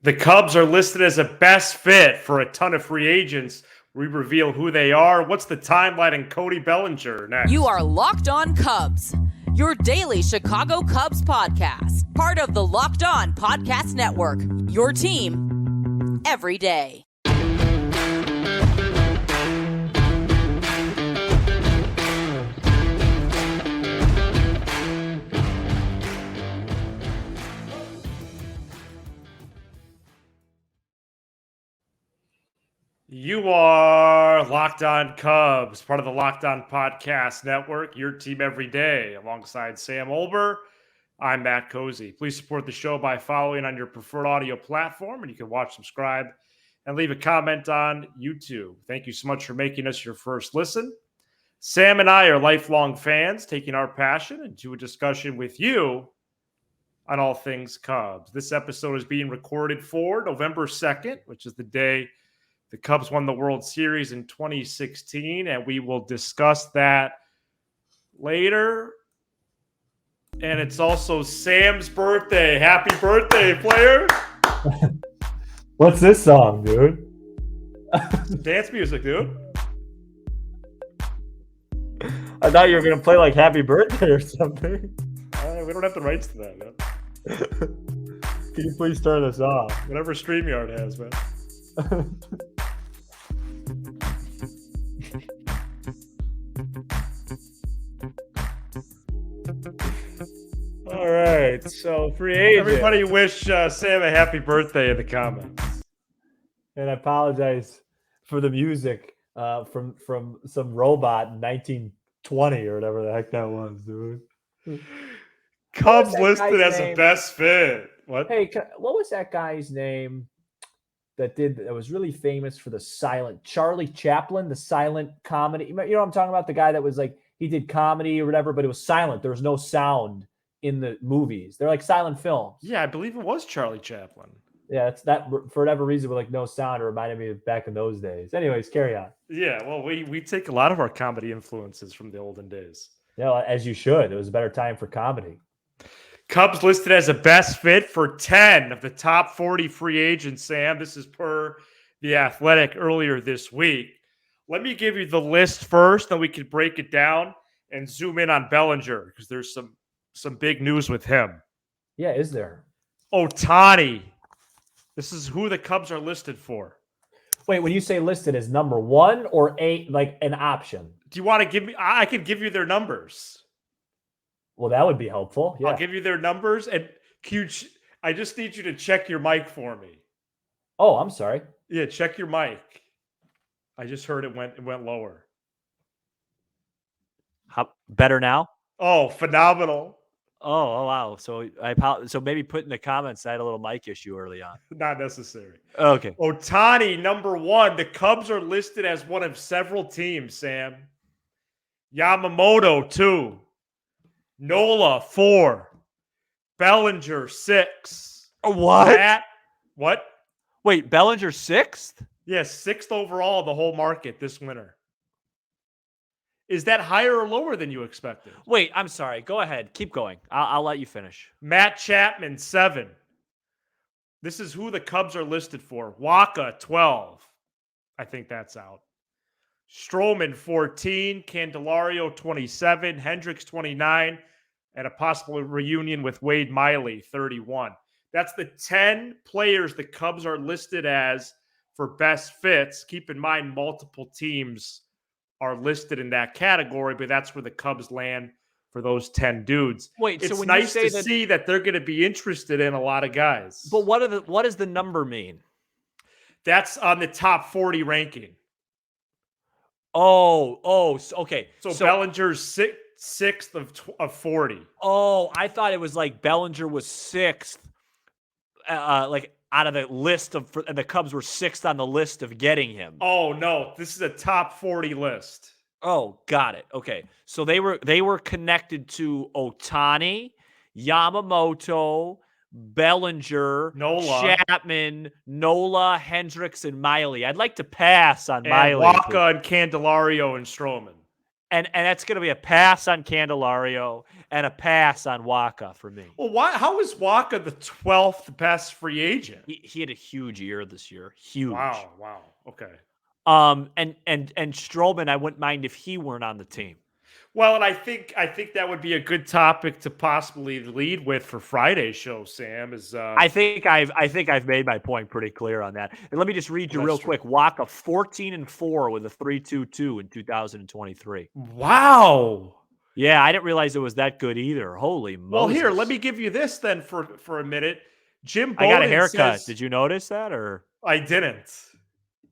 The Cubs are listed as a best fit for a ton of free agents. We reveal who they are. What's the timeline in Cody Bellinger next? You are Locked On Cubs, your daily Chicago Cubs podcast, part of the Locked On Podcast Network, your team every day. You are Locked On Cubs, part of the Locked On Podcast Network, your team every day. Alongside Sam Olber, I'm Matt Cozy. Please support the show by following on your preferred audio platform, and you can watch, subscribe, and leave a comment on YouTube. Thank you so much for making us your first listen. Sam and I are lifelong fans, taking our passion into a discussion with you on all things Cubs. This episode is being recorded for November 2nd, which is the day the Cubs won the World Series in 2016, and we will discuss that later. And it's also Sam's birthday. Happy birthday, player. What's this song, dude? Dance music, dude. I thought you were going to play like Happy Birthday or something. We don't have the rights to that, man. Can you please turn this off? Whatever StreamYard has, man. All right, so free agent. Everybody wish Sam a happy birthday in the comments. And I apologize for the music from some robot in 1920 or whatever the heck that was, dude. Cubs listed as a best fit. What? Hey, what was that guy's name that was really famous for the silent? Charlie Chaplin, the silent comedy. You know what I'm talking about? The guy that was like, he did comedy or whatever, but it was silent. There was no sound in the movies. They're like silent films. Yeah, I believe it was Charlie Chaplin. Yeah, it's that for whatever reason with like no sound. It reminded me of back in those days. Anyways, carry on. Yeah, well, we take a lot of our comedy influences from the olden days. Yeah, as you should. It was a better time for comedy. Cubs listed as a best fit for 10 of the top 40 free agents, Sam. This is per The Athletic earlier this week. Let me give you the list first, then we can break it down and zoom in on Bellinger because there's some big news with him. Yeah, is there? Ohtani. This is who the Cubs are listed for. Wait, when you say listed as number one or like an option? Do you want to give me? I can give you their numbers. Well, that would be helpful. Yeah. I'll give you their numbers, and I just need you to check your mic for me. Oh, I'm sorry. Yeah, check your mic. I just heard it went lower. How better now? Oh, phenomenal. Oh wow. So so maybe put in the comments I had a little mic issue early on. Not necessary. Okay. Ohtani, number one. The Cubs are listed as one of several teams, Sam. Yamamoto, 2. Nola, 4. Bellinger, 6. What? What? Wait, Bellinger 6th? Yes, 6th overall the whole market this winter. Is that higher or lower than you expected? Wait, I'm sorry. Go ahead. Keep going. I'll let you finish. Matt Chapman, 7. This is who the Cubs are listed for. Waka, 12. I think that's out. Stroman, 14. Candelario, 27. Hendricks, 29. And a possible reunion with Wade Miley, 31. That's the 10 players the Cubs are listed as for best fits. Keep in mind, multiple teams are listed in that category, but that's where the Cubs land for those 10 dudes. Wait, it's so when nice you say to see that they're going to be interested in a lot of guys. But what does the number mean? That's on the top 40 ranking. Okay. So Bellinger's sixth of 40. Oh, I thought it was like Bellinger was 6th, like out of the list and the Cubs were 6th on the list of getting him. Oh no, this is a top 40 list. Oh, got it. Okay, so they were connected to Ohtani, Yamamoto, Bellinger, Nola. Chapman, Nola, Hendricks, and Miley. I'd like to pass on And Miley. Waka and Candelario and Stroman. And that's going to be a pass on Candelario and a pass on Waka for me. Well, how is Waka the 12th best free agent? He had a huge year this year. Huge. Wow. Okay. And Strowman, I wouldn't mind if he weren't on the team. Well, and I think that would be a good topic to possibly lead with for Friday's show, Sam. I think I've made my point pretty clear on that. And let me just read you real quick. Waka 14-4 with a 3.22 in 2023. Wow. Yeah, I didn't realize it was that good either. Holy Moses. Well, here, let me give you this then for a minute. Jim Bowden I got a haircut. says, Did you notice that or? I didn't.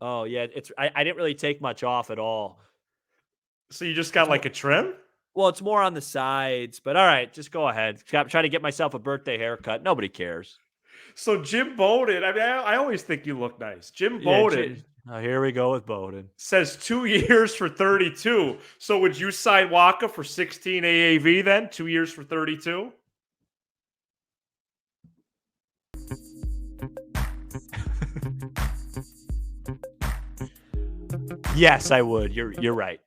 Oh yeah, I didn't really take much off at all. So you just got like a trim? Well, it's more on the sides, but all right, just go ahead. Try to get myself a birthday haircut. Nobody cares. So Jim Bowden, I mean, I always think you look nice. Jim Bowden. Here we go with Bowden. Says 2 years for 32. So would you sign Waka for 16 AAV then? 2 years for 32? Yes, I would. You're right.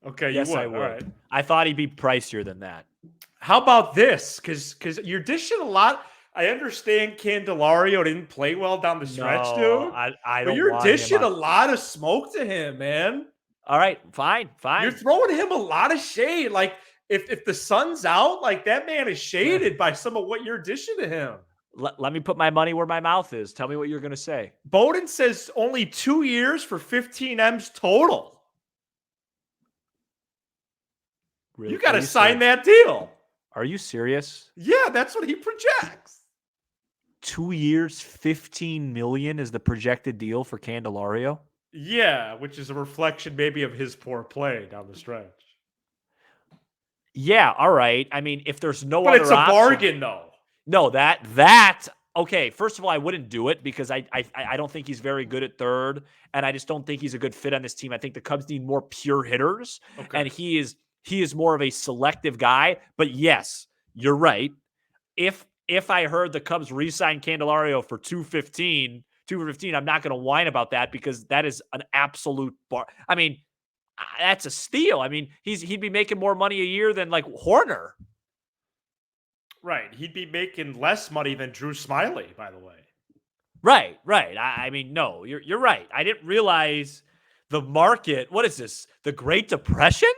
Okay, yes, you would. I would. All right. I thought he'd be pricier than that. How about this? Because you're dishing a lot. I understand Candelario didn't play well down the stretch, dude. I don't. But you're want dishing him a lot of smoke to him, man. All right, fine. You're throwing him a lot of shade. Like if the sun's out, like that man is shaded by some of what you're dishing to him. Let me put my money where my mouth is. Tell me what you're going to say. Bowden says only 2 years for 15 M's total. Really? You got to sign that deal. Are you serious? Yeah, that's what he projects. 2 years, 15 million is the projected deal for Candelario. Yeah, which is a reflection maybe of his poor play down the stretch. Yeah, all right. I mean, if there's no but other it's a option, bargain, though. No, that okay. First of all, I wouldn't do it because I don't think he's very good at third, and I just don't think he's a good fit on this team. I think the Cubs need more pure hitters, and he is more of a selective guy. But yes, you're right. If I heard the Cubs re-sign Candelario for 215, I'm not going to whine about that because that is an absolute bar. I mean, that's a steal. I mean, he'd be making more money a year than like Horner. Right. He'd be making less money than Drew Smiley, by the way. Right. I mean, no, you're right. I didn't realize the market. What is this? The Great Depression?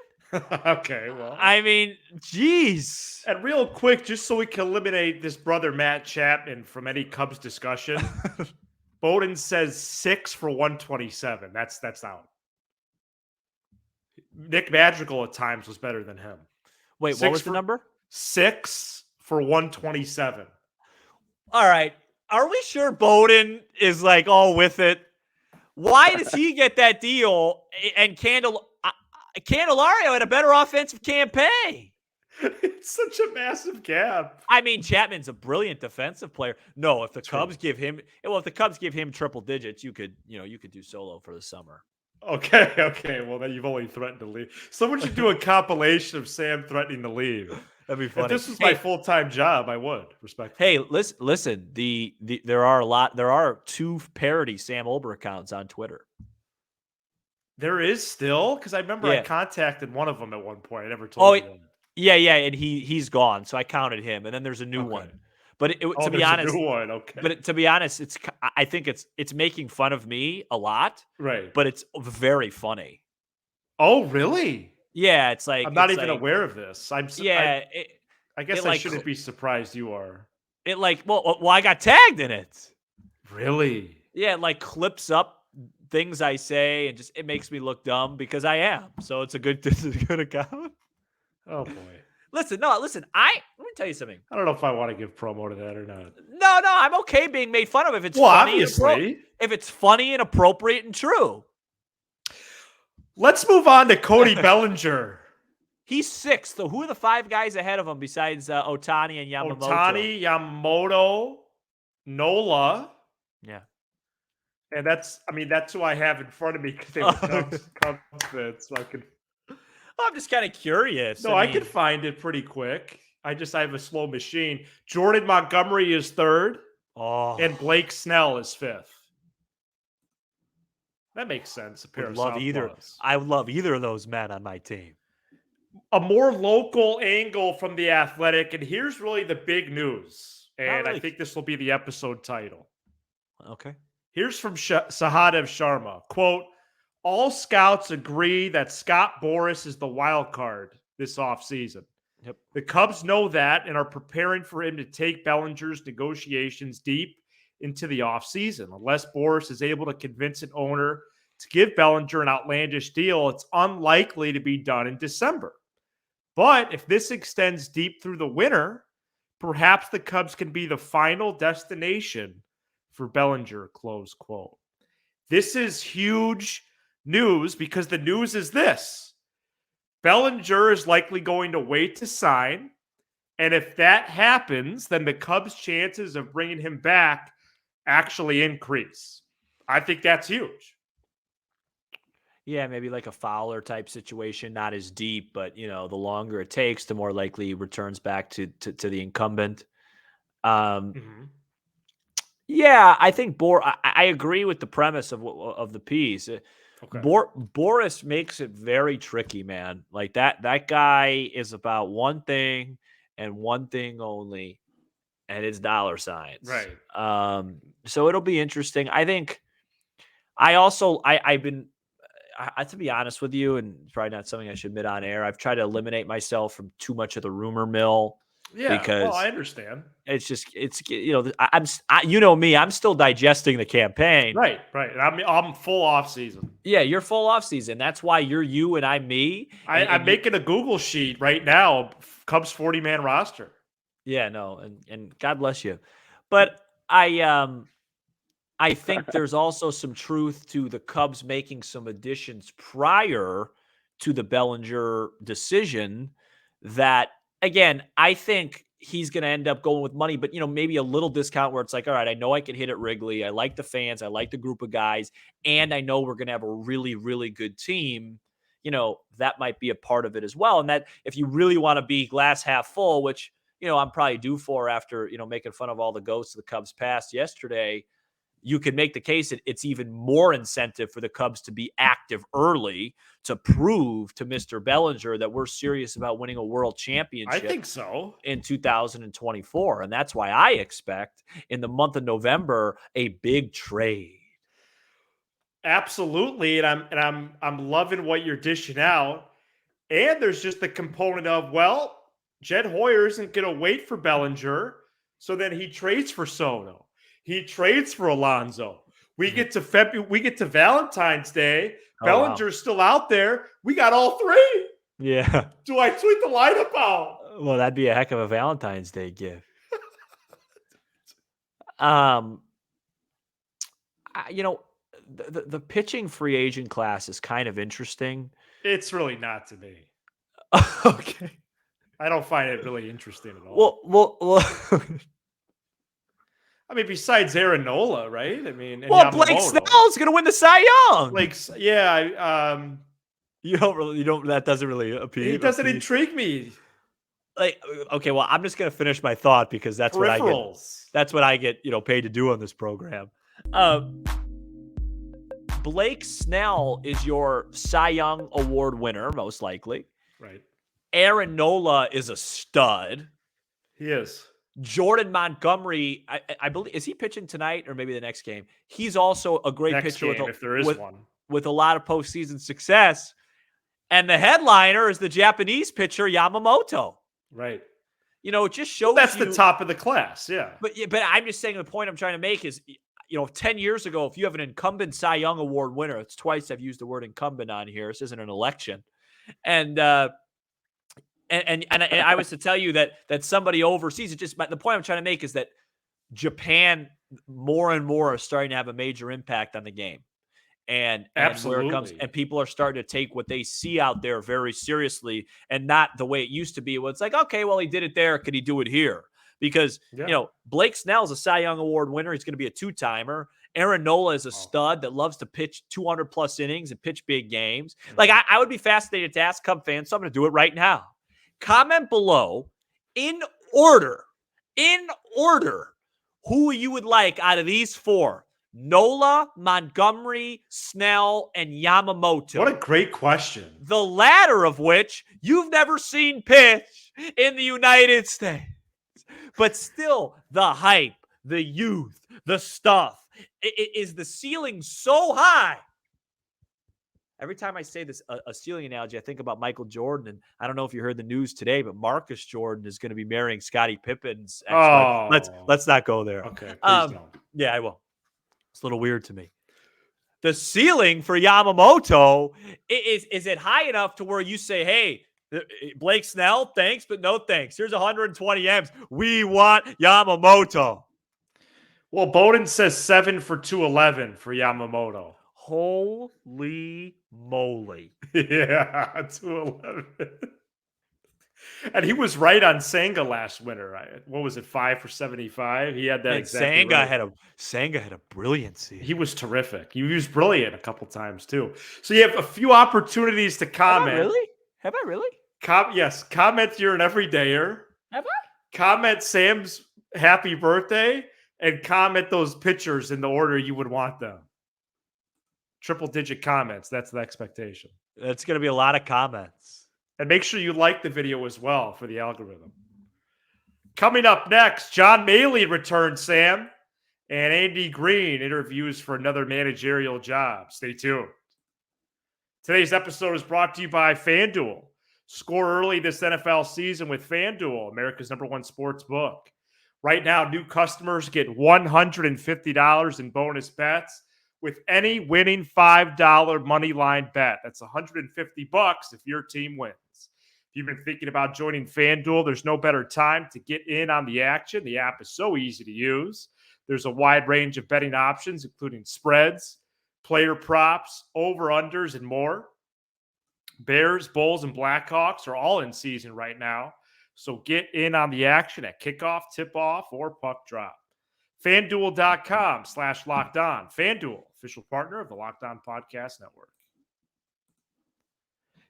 Okay, well. I mean, geez. And real quick, just so we can eliminate this brother Matt Chapman from any Cubs discussion, Bowden says 6 for 127. That's out. Nick Madrigal at times was better than him. Wait, what was the number? 6 for 127. All right. Are we sure Bowden is like all with it? Why does he get that deal and Candelario had a better offensive campaign? It's such a massive gap. I mean, Chapman's a brilliant defensive player. No, if the Cubs give him triple digits, you could do solo for the summer. Okay. Well, then you've only threatened to leave. Someone should do a compilation of Sam threatening to leave. That'd be funny. If this was my full-time job, I would, respectfully. Hey, listen. There are 2 parody Sam Olber accounts on Twitter. There is still? Because I remember I contacted one of them at one point. I never told you. Yeah, and he's gone, so I counted him, and then there's a new one. But to be honest, a new one. Okay. But to be honest, I think it's making fun of me a lot, right? But it's very funny. Oh, really? Yeah, it's like I'm not even aware of this. I guess I shouldn't be surprised you are. Well, I got tagged in it. Really? Yeah, it like clips up things I say and it makes me look dumb because I am. So it's a good account. Oh boy. Listen. Let me tell you something. I don't know if I want to give promo to that or not. No, I'm okay being made fun of if it's funny. Obviously. If it's funny and appropriate and true. Let's move on to Cody Bellinger. He's 6th. So who are the 5 guys ahead of him besides Ohtani and Yamamoto? Ohtani, Yamamoto, Nola. Yeah. And that's who I have in front of me because they were Cubs fits. So I'm just kind of curious. No, I can find it pretty quick. I have a slow machine. Jordan Montgomery is 3rd. Oh. And Blake Snell is 5th. That makes sense. I would love either of those men on my team. a more local angle from The Athletic, and here's really the big news, and I really. think this will be the episode title. Okay. Here's from Sahadev Sharma. Quote, all scouts agree that Scott Boras is the wild card this offseason. Yep. The Cubs know that and are preparing for him to take Bellinger's negotiations deep into the offseason. Unless Boras is able to convince an owner to give Bellinger an outlandish deal, it's unlikely to be done in December. But if this extends deep through the winter, perhaps the Cubs can be the final destination for Bellinger, close quote. This is huge news because the news is this. Bellinger is likely going to wait to sign. And if that happens, then the Cubs' chances of bringing him back actually increase. I think that's huge. Yeah, maybe like a Fowler type situation, not as deep, but the longer it takes, the more likely he returns back to the incumbent. Yeah, I think I agree with the premise of the piece. Okay. Boris makes it very tricky, man. Like that guy is about one thing and one thing only, and it's dollar signs. Right. So it'll be interesting. I think I've been to be honest with you, and it's probably not something I should admit on air, I've tried to eliminate myself from too much of the rumor mill. Yeah, because well, I understand. You know me, I'm still digesting the campaign. Right. And I'm full off season. Yeah, you're full off season. That's why you're you and I'm me. I'm making a Google sheet right now, Cubs 40-man roster. Yeah, no, and God bless you. But I think there's also some truth to the Cubs making some additions prior to the Bellinger decision that, again, I think he's going to end up going with money, but, maybe a little discount where it's like, all right, I know I can hit it Wrigley. I like the fans. I like the group of guys. And I know we're going to have a really, really good team. That might be a part of it as well. And that if you really want to be glass half full, which, I'm probably due for after, making fun of all the ghosts of the Cubs past yesterday, you could make the case that it's even more incentive for the Cubs to be active early to prove to Mr. Bellinger that we're serious about winning a world championship. I think so. In 2024. And that's why I expect in the month of November a big trade. Absolutely. And I'm loving what you're dishing out. And there's just the component of, well, Jed Hoyer isn't going to wait for Bellinger. So then he trades for Soto. He trades for Alonso. We get to Valentine's Day. Bellinger's still out there. We got all three. Yeah. Do I tweet the lineup out? Well, that'd be a heck of a Valentine's Day gift. The pitching free agent class is kind of interesting. It's really not to me. Okay. I don't find it really interesting at all. Well. I mean, besides Aaron Nola, right? I mean, and Blake Snell's going to win the Cy Young. That doesn't really appeal. It doesn't intrigue me. Okay, well, I'm just going to finish my thought because that's what I get. That's what I get, paid to do on this program. Blake Snell is your Cy Young Award winner, most likely. Right. Aaron Nola is a stud. He is. Jordan Montgomery, I believe, is he pitching tonight or maybe the next game? He's also a great pitcher if there is one, with a lot of postseason success. And the headliner is the Japanese pitcher Yamamoto. Right. It just shows that's the top of the class. Yeah. But I'm just saying the point I'm trying to make is, 10 years ago, if you have an incumbent Cy Young Award winner, it's twice I've used the word incumbent on here. This isn't an election. And I was to tell you that somebody overseas, the point I'm trying to make is that Japan more and more are starting to have a major impact on the game. And where it comes, and people are starting to take what they see out there very seriously and not the way it used to be. Well, it's like, okay, well, he did it there. Could he do it here? Because, Blake Snell is a Cy Young Award winner. He's going to be a two-timer. Aaron Nola is a stud that loves to pitch 200-plus innings and pitch big games. Mm-hmm. Like, I would be fascinated to ask Cub fans, so I'm going to do it right now. Comment below, in order, who you would like out of these four. Nola, Montgomery, Snell, and Yamamoto. What a great question. The latter of which you've never seen pitch in the United States. But still, the hype, the youth, the stuff. Is the ceiling so high? Every time I say this, a ceiling analogy, I think about Michael Jordan. And I don't know if you heard the news today, but Marcus Jordan is going to be marrying Scottie Pippen's ex-wife. Let's not go there. Okay, please don't. Yeah, I will. It's a little weird to me. The ceiling for Yamamoto, is it high enough to where you say, hey, Blake Snell, thanks, but no thanks. Here's 120 M's. We want Yamamoto. Well, Bowden says 7 for 211 for Yamamoto. Holy moly. Yeah, 211. And he was right on Senga last winter. What was it, 5 for 75? He had that exactly Senga right. Senga had a brilliant season. He was terrific. He was brilliant a couple times too. So you have a few opportunities to comment. Have I really? Yes, comment you're an everydayer. Have I? Comment Sam's happy birthday and comment those pictures in the order you would want them. Triple-digit comments. That's the expectation. That's going to be a lot of comments. And make sure you like the video as well for the algorithm. Coming up next, John Mallee returns, Sam. And Andy Green interviews for another managerial job. Stay tuned. Today's episode is brought to you by FanDuel. Score early this NFL season with FanDuel, America's #1 sports book. Right now, new customers get $150 in bonus bets with any winning $5 money line bet. That's $150 if your team wins. If you've been thinking about joining FanDuel, there's no better time to get in on the action. The app is so easy to use. There's a wide range of betting options, including spreads, player props, over-unders, and more. Bears, Bulls, and Blackhawks are all in season right now. So get in on the action at kickoff, tip-off, or puck drop. FanDuel.com/LockedOn. FanDuel, official partner of the Locked On Podcast Network.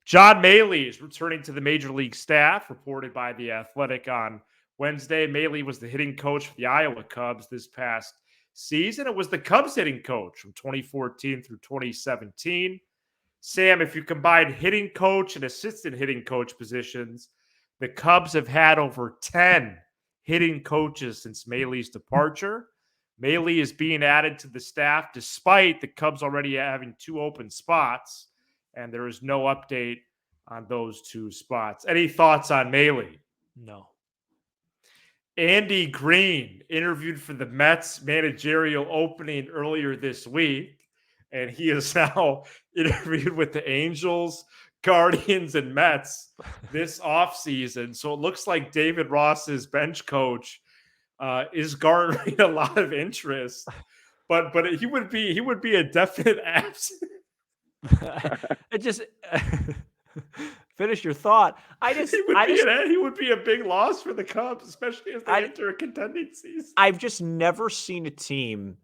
John Mallee is returning to the Major League staff, reported by The Athletic on Wednesday. Mallee was the hitting coach for the Iowa Cubs this past season. It was the Cubs hitting coach from 2014 through 2017. Sam, if you combine hitting coach and assistant hitting coach positions, the Cubs have had over 10 hitting coaches since Malee's departure. Mallee is being added to the staff despite the Cubs already having 2 open spots, and there is no update on those 2 spots. Any thoughts on Mallee? No. Andy Green interviewed for the Mets managerial opening earlier this week, and he is now interviewed with the Angels, Guardians, and Mets this offseason. So it looks like David Ross's bench coach is garnering a lot of interest, but he would be a definite absent. It just finish your thought. He would be a big loss for the Cubs, especially as they enter a contending season. I've just never seen a team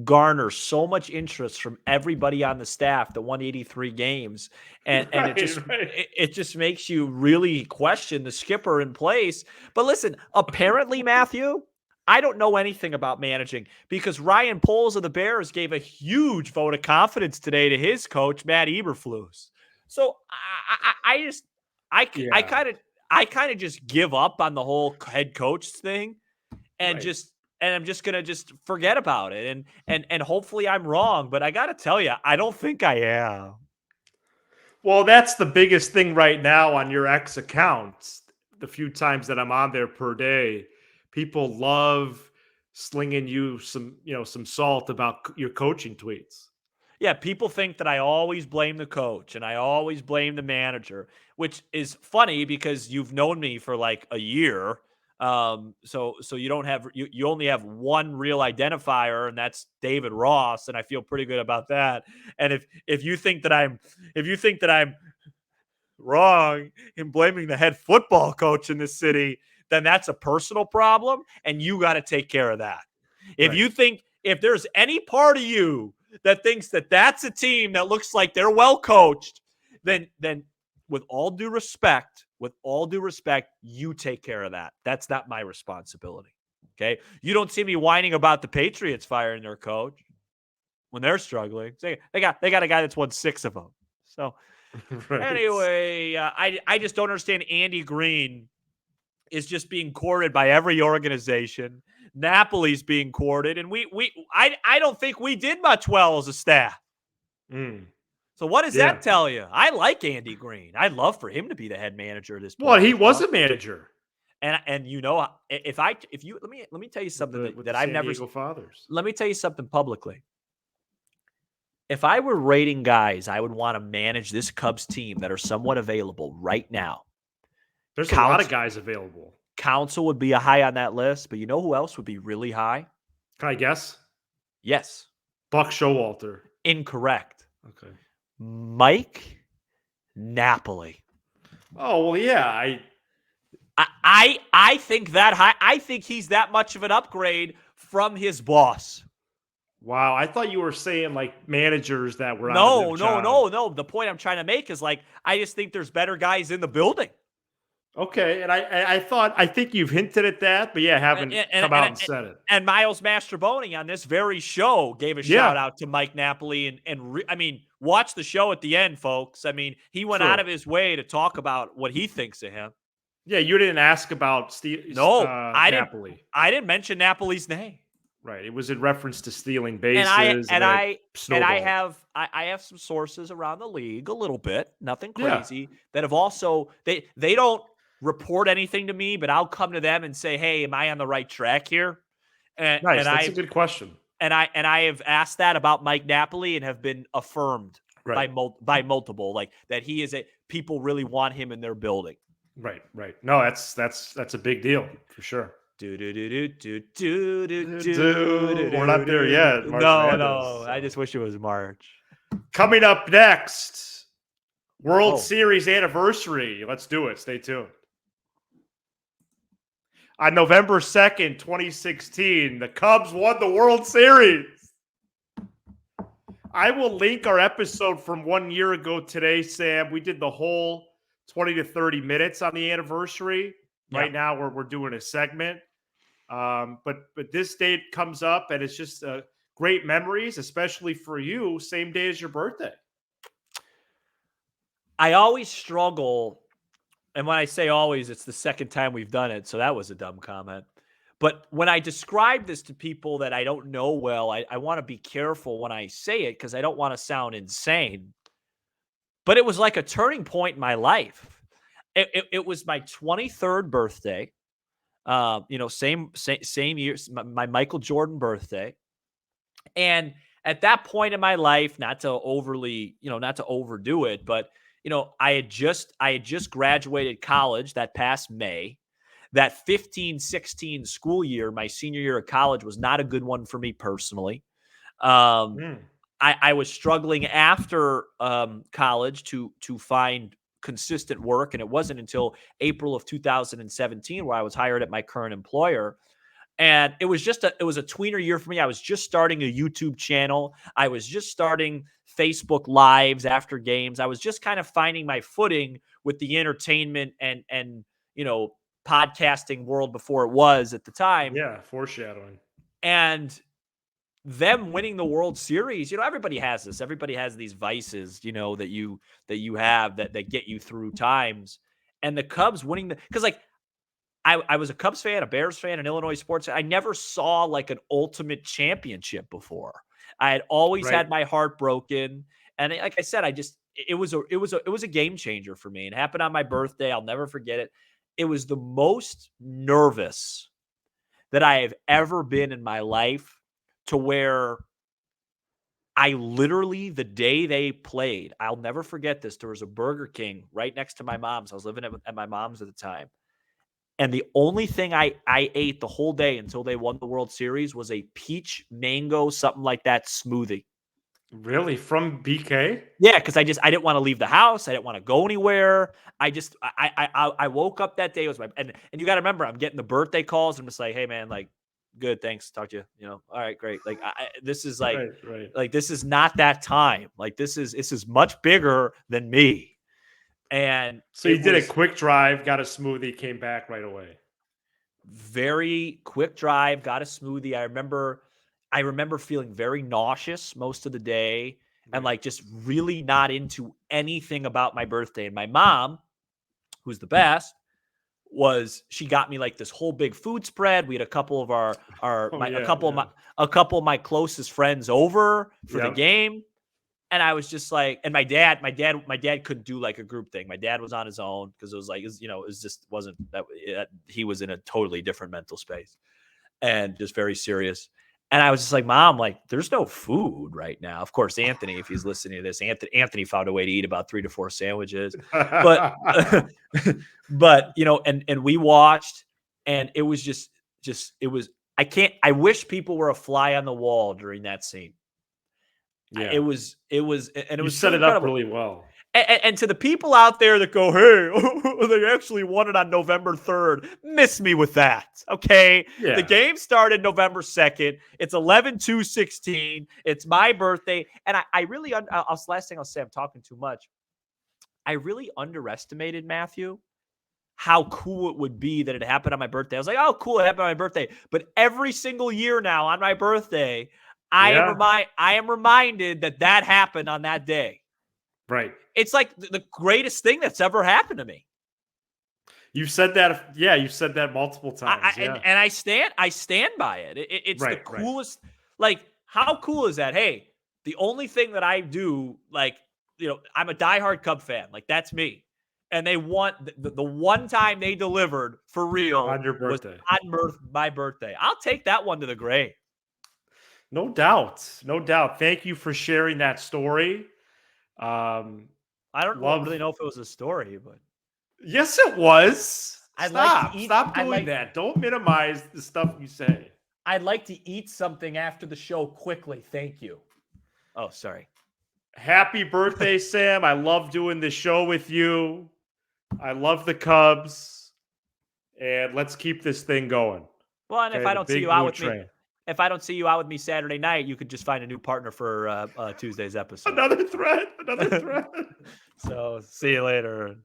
garner so much interest from everybody on the staff that won 83 games. And it just makes you really question the skipper in place. But listen, apparently, Matthew, I don't know anything about managing because Ryan Poles of the Bears gave a huge vote of confidence today to his coach, Matt Eberflus. So I kind of just give up on the whole head coach thing and I'm just going to just forget about it. And hopefully I'm wrong, but I got to tell you, I don't think I am. Well, that's the biggest thing right now on your X account. The few times that I'm on there per day, people love slinging you some salt about your coaching tweets. Yeah, people think that I always blame the coach and I always blame the manager, which is funny because you've known me for like a year. So you only have one real identifier, and that's David Ross, and I feel pretty good about that. And if you think that I'm wrong in blaming the head football coach in this city, then that's a personal problem, and you got to take care of that. If there's any part of you that thinks that that's a team that looks like they're well coached, then with all due respect, you take care of that. That's not my responsibility. Okay. You don't see me whining about the Patriots firing their coach. when they're struggling. They got a guy that's won 6 of them. So Right. anyway, I just don't understand. Andy Green is just being courted by every organization. Napoli's being courted, and I don't think we did much well as a staff. So what does that tell you? I like Andy Green. I'd love for him to be the head manager of this. Well, he was a manager. And you know, if you let me tell you something that I've never. Diego Fathers. Let me tell you something publicly. If I were rating guys, I would want to manage this Cubs team that are somewhat available right now. There's a lot of guys available. Counsell would be a high on that list, but you know who else would be really high? Can I guess? Yes. Buck Showalter. Incorrect. Okay. Mike Napoli. Oh, well, yeah. I think that high. I think he's that much of an upgrade from his boss. Wow, I thought you were saying like managers that were No. The point I'm trying to make is like I just think there's better guys in the building. Okay, and I think you've hinted at that, but yeah, haven't come out and said it. And Miles Mastroboni on this very show gave a shout out to Mike Napoli, I mean, watch the show at the end, folks. I mean, he went out of his way to talk about what he thinks of him. Yeah, you didn't ask about Napoli. I didn't mention Napoli's name. Right, it was in reference to stealing bases. I have some sources around the league, a little bit, nothing crazy, that have also they don't report anything to me, but I'll come to them and say, "Hey, am I on the right track here?" And that's a good question. And I have asked that about Mike Napoli and have been affirmed by multiple, like that he is people really want him in their building. Right. No, that's a big deal for sure. We're not there yet. No. I just wish it was March. Coming up next, World Series anniversary. Let's do it. Stay tuned. On November 2nd, 2016, the Cubs won the World Series. I will link our episode from 1 year ago today, Sam. We did the whole 20 to 30 minutes on the anniversary. Right now, we're doing a segment. But this date comes up, and it's just great memories, especially for you, same day as your birthday. I always struggle, and when I say always, it's the second time we've done it, so that was a dumb comment. But when I describe this to people that I don't know well, I want to be careful when I say it because I don't want to sound insane. But it was like a turning point in my life. It was my 23rd birthday. Same year, my Michael Jordan birthday. And at that point in my life, not to overdo it, but I had just graduated college that past May. That 15-16 school year, my senior year of college, was not a good one for me personally. I was struggling after college to find consistent work, and it wasn't until April of 2017 where I was hired at my current employer. And it was a tweener year for me. I was just starting a YouTube channel. I was just starting Facebook Lives after games. I was just kind of finding my footing with the entertainment and podcasting world before it was at the time. Yeah, foreshadowing. And them winning the World Series, everybody has this. Everybody has these vices, that you have that get you through times. And the Cubs winning because I was a Cubs fan, a Bears fan, an Illinois sports fan. I never saw like an ultimate championship before. I had always had my heart broken. And like I said, it was a game changer for me. It happened on my birthday. I'll never forget it. It was the most nervous that I have ever been in my life, to where I literally, the day they played, I'll never forget this. There was a Burger King right next to my mom's. I was living at my mom's at the time. And the only thing I ate the whole day until they won the World Series was a peach mango, something like that, smoothie. Really? From BK? Yeah, because I didn't want to leave the house. I didn't want to go anywhere. I woke up that day. It was and you got to remember, I'm getting the birthday calls. I'm just like, hey man, like, good, thanks, talk to you. All right, great. Like this is like, like this is not that time. Like this is much bigger than me. And so you did a quick drive, got a smoothie, came back right away. Very quick drive, got a smoothie. I remember I remember feeling very nauseous most of the day and like just really not into anything about my birthday. And my mom, who's the best, she got me like this whole big food spread. We had a couple of a couple of my closest friends over for the game. And I was just like, and my dad couldn't do like a group thing. My dad was on his own because it was like, it just wasn't that he was in a totally different mental space and just very serious. And I was just like, Mom, like, there's no food right now. Of course, Anthony, if he's listening to this, Anthony found a way to eat about 3 to 4 sandwiches. But, and we watched, and it was I wish people were a fly on the wall during that scene. Yeah. It was set it up really well. And to the people out there that go, hey, they actually won it on November 3rd, miss me with that, okay? Yeah. The game started November 2nd. It's 11/2/16. It's my birthday. And I really, last thing I'll say, I'm talking too much. I really underestimated, Matthew, how cool it would be that it happened on my birthday. I was like, oh, cool, it happened on my birthday. But every single year now on my birthday, I am reminded that happened on that day. Right. It's like the greatest thing that's ever happened to me. You've said that. Yeah, you've said that multiple times. And I stand by it. It's the coolest. Right. Like, how cool is that? Hey, the only thing that I do, like, I'm a diehard Cub fan. Like, that's me. And they won the one time they delivered for real on your birthday. Was on my birthday. I'll take that one to the grave. No doubt. No doubt. Thank you for sharing that story. I don't really know if it was a story, but yes, it was. Stop doing that. Don't minimize the stuff you say. I'd like to eat something after the show quickly. Thank you. Oh, sorry. Happy birthday, Sam. I love doing this show with you. I love the Cubs. And let's keep this thing going. Well, and if I don't see you out with me, if I don't see you out with me Saturday night, you could just find a new partner for Tuesday's episode. Another threat. So see you later.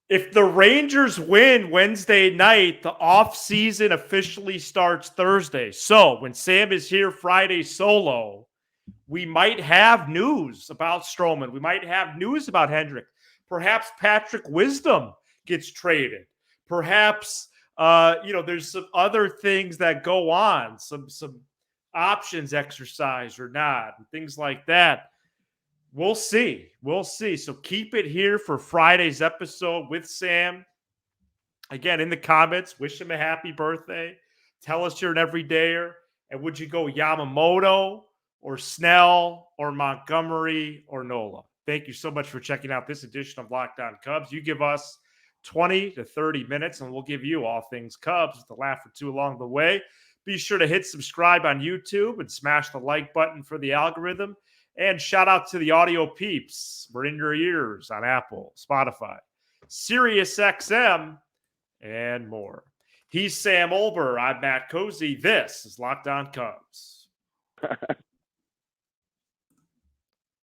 If the Rangers win Wednesday night, the offseason officially starts Thursday. So when Sam is here Friday solo, we might have news about Stroman. We might have news about Hendrick. Perhaps Patrick Wisdom gets traded. Perhaps there's some other things that go on, some options exercised or not, and things like that. We'll see. So keep it here for Friday's episode with Sam. Again, in the comments, wish him a happy birthday. Tell us you're an everydayer. And would you go Yamamoto or Snell or Montgomery or Nola? Thank you so much for checking out this edition of Locked On Cubs. You give us 20 to 30 minutes, and we'll give you all things Cubs with a laugh or two along the way. Be sure to hit subscribe on YouTube and smash the like button for the algorithm. And shout out to the audio peeps. We're in your ears on Apple, Spotify, Sirius XM, and more. He's Sam Olber. I'm Matt Cozy. This is Locked On Cubs.